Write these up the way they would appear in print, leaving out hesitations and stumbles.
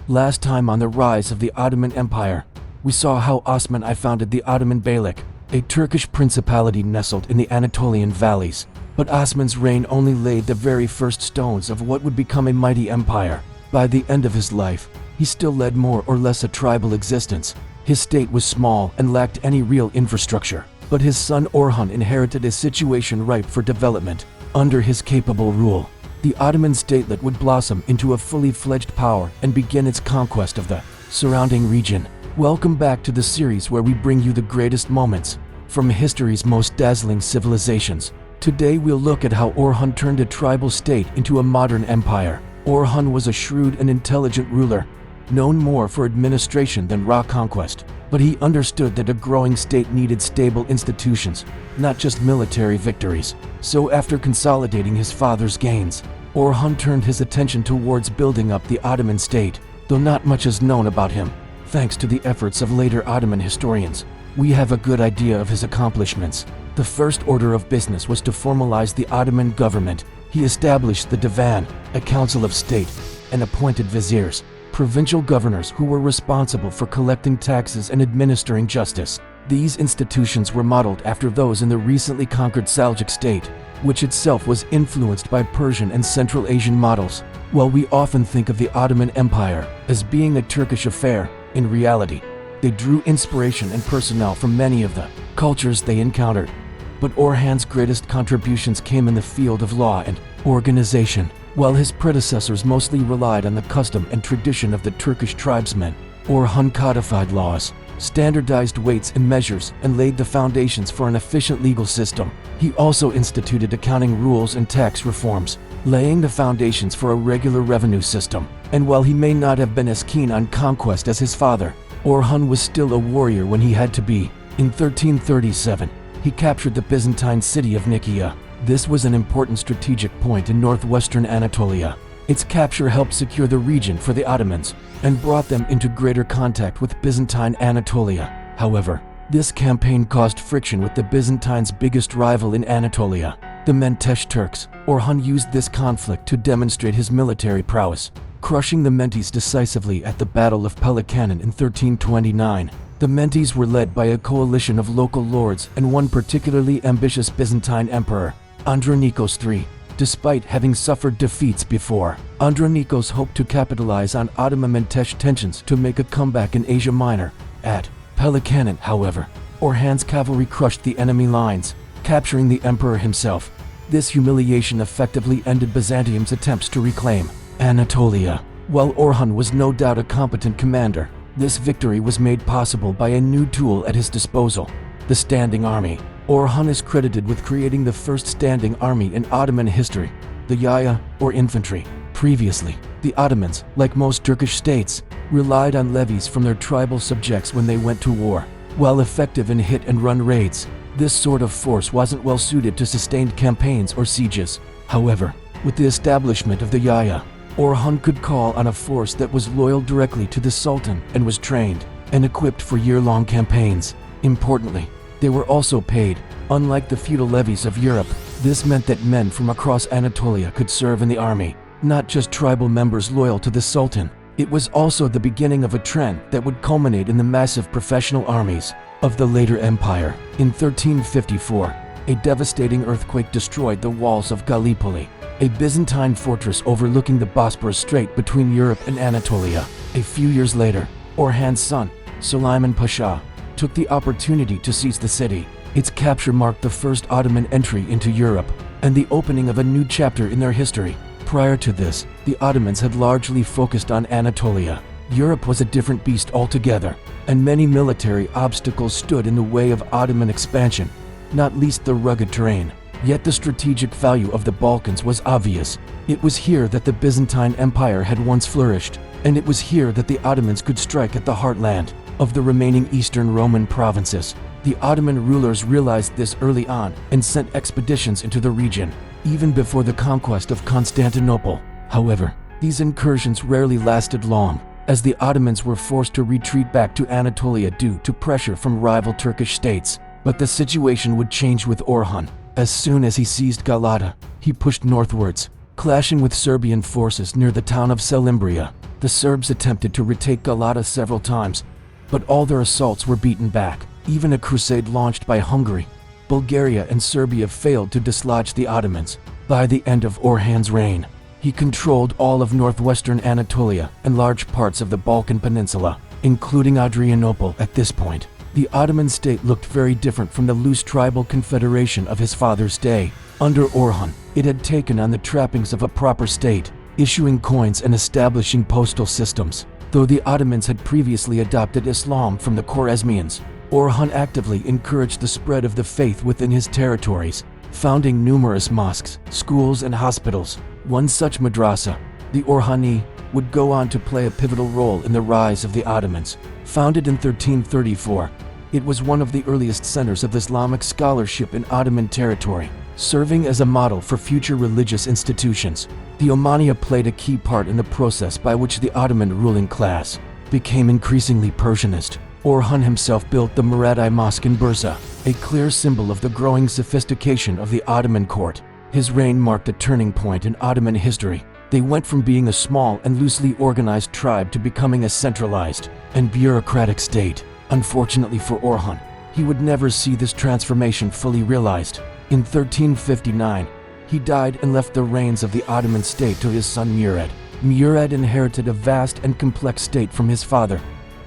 Last time on the Rise of the Ottoman Empire, we saw how Osman I founded the Ottoman Beylik, a Turkish principality nestled in the Anatolian valleys. But Osman's reign only laid the very first stones of what would become a mighty empire. By the end of his life, he still led more or less a tribal existence. His state was small and lacked any real infrastructure, but his son Orhan inherited a situation ripe for development. Under his capable rule, the Ottoman statelet would blossom into a fully fledged power and begin its conquest of the surrounding region. Welcome back to the series where we bring you the greatest moments from history's most dazzling civilizations. Today we'll look at how Orhan turned a tribal state into a modern empire. Orhan was a shrewd and intelligent ruler, known more for administration than raw conquest. But he understood that a growing state needed stable institutions, not just military victories. So after consolidating his father's gains, Orhan turned his attention towards building up the Ottoman state. Though not much is known about him, thanks to the efforts of later Ottoman historians, we have a good idea of his accomplishments. The first order of business was to formalize the Ottoman government. He established the Divan, a council of state, and appointed viziers, provincial governors who were responsible for collecting taxes and administering justice. These institutions were modeled after those in the recently conquered Seljuk state, which itself was influenced by Persian and Central Asian models. While we often think of the Ottoman Empire as being a Turkish affair, in reality, they drew inspiration and personnel from many of the cultures they encountered. But Orhan's greatest contributions came in the field of law and organization. While his predecessors mostly relied on the custom and tradition of the Turkish tribesmen, Orhan codified laws, standardized weights and measures, and laid the foundations for an efficient legal system. He also instituted accounting rules and tax reforms, laying the foundations for a regular revenue system. And while he may not have been as keen on conquest as his father, Orhan was still a warrior when he had to be. In 1337, he captured the Byzantine city of Nicaea. This was an important strategic point in northwestern Anatolia. Its capture helped secure the region for the Ottomans and brought them into greater contact with Byzantine Anatolia. However, this campaign caused friction with the Byzantines' biggest rival in Anatolia, the Mentesh Turks. Orhan used this conflict to demonstrate his military prowess, crushing the Mentees decisively at the Battle of Pelikanen in 1329. The Mentees were led by a coalition of local lords and one particularly ambitious Byzantine emperor, Andronikos III. Despite having suffered defeats before, Andronikos hoped to capitalize on Ottoman-Mentesh tensions to make a comeback in Asia Minor. At Pelikanen, however, Orhan's cavalry crushed the enemy lines, capturing the emperor himself. This humiliation effectively ended Byzantium's attempts to reclaim Anatolia. While Orhan was no doubt a competent commander, this victory was made possible by a new tool at his disposal, the standing army. Orhan is credited with creating the first standing army in Ottoman history, the yaya, or infantry. Previously, the Ottomans, like most Turkish states, relied on levies from their tribal subjects when they went to war. While effective in hit-and-run raids, this sort of force wasn't well suited to sustained campaigns or sieges. However, with the establishment of the yaya, Orhan could call on a force that was loyal directly to the Sultan and was trained and equipped for year-long campaigns. Importantly, they were also paid. Unlike the feudal levies of Europe, this meant that men from across Anatolia could serve in the army, not just tribal members loyal to the Sultan. It was also the beginning of a trend that would culminate in the massive professional armies of the later empire. In 1354, a devastating earthquake destroyed the walls of Gallipoli, a Byzantine fortress overlooking the Bosporus Strait between Europe and Anatolia. A few years later, Orhan's son, Suleiman Pasha, took the opportunity to seize the city. Its capture marked the first Ottoman entry into Europe and the opening of a new chapter in their history. Prior to this, the Ottomans had largely focused on Anatolia. Europe was a different beast altogether, and many military obstacles stood in the way of Ottoman expansion, not least the rugged terrain. Yet the strategic value of the Balkans was obvious. It was here that the Byzantine Empire had once flourished, and it was here that the Ottomans could strike at the heartland of the remaining Eastern Roman provinces. The Ottoman rulers realized this early on and sent expeditions into the region, even before the conquest of Constantinople. However, these incursions rarely lasted long, as the Ottomans were forced to retreat back to Anatolia due to pressure from rival Turkish states. But the situation would change with Orhan. As soon as he seized Galata, he pushed northwards, clashing with Serbian forces near the town of Selimbria. The Serbs attempted to retake Galata several times, but all their assaults were beaten back. Even a crusade launched by Hungary, Bulgaria and Serbia failed to dislodge the Ottomans. By the end of Orhan's reign, he controlled all of northwestern Anatolia and large parts of the Balkan Peninsula, including Adrianople. At this point, the Ottoman state looked very different from the loose tribal confederation of his father's day. Under Orhan, it had taken on the trappings of a proper state, issuing coins and establishing postal systems. Though the Ottomans had previously adopted Islam from the Khwarezmians, Orhan actively encouraged the spread of the faith within his territories, founding numerous mosques, schools, and hospitals. One such madrasa, the Orhan I, would go on to play a pivotal role in the rise of the Ottomans. Founded in 1334, it was one of the earliest centers of Islamic scholarship in Ottoman territory, serving as a model for future religious institutions. The Umayyad played a key part in the process by which the Ottoman ruling class became increasingly Persianist. Orhan himself built the Muradi Mosque in Bursa, a clear symbol of the growing sophistication of the Ottoman court. His reign marked a turning point in Ottoman history. They went from being a small and loosely organized tribe to becoming a centralized and bureaucratic state. Unfortunately for Orhan, he would never see this transformation fully realized. In 1359, he died and left the reins of the Ottoman state to his son Murad. Murad inherited a vast and complex state from his father,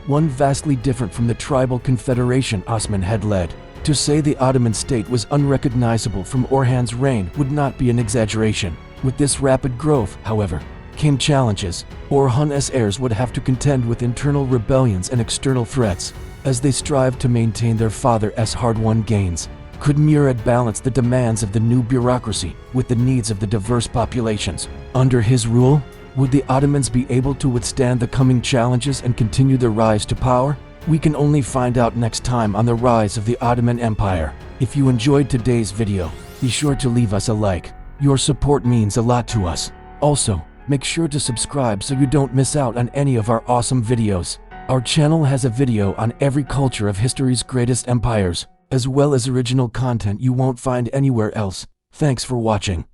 one vastly different from the tribal confederation Osman had led. To say the Ottoman state was unrecognizable from Orhan's reign would not be an exaggeration. With this rapid growth, however, came challenges. Orhan's heirs would have to contend with internal rebellions and external threats as they strived to maintain their father's hard-won gains. Could Murad balance the demands of the new bureaucracy with the needs of the diverse populations? Under his rule, would the Ottomans be able to withstand the coming challenges and continue their rise to power? We can only find out next time on the Rise of the Ottoman Empire. If you enjoyed today's video, be sure to leave us a like. Your support means a lot to us. Also, make sure to subscribe so you don't miss out on any of our awesome videos. Our channel has a video on every culture of history's greatest empires, as well as original content you won't find anywhere else. Thanks for watching.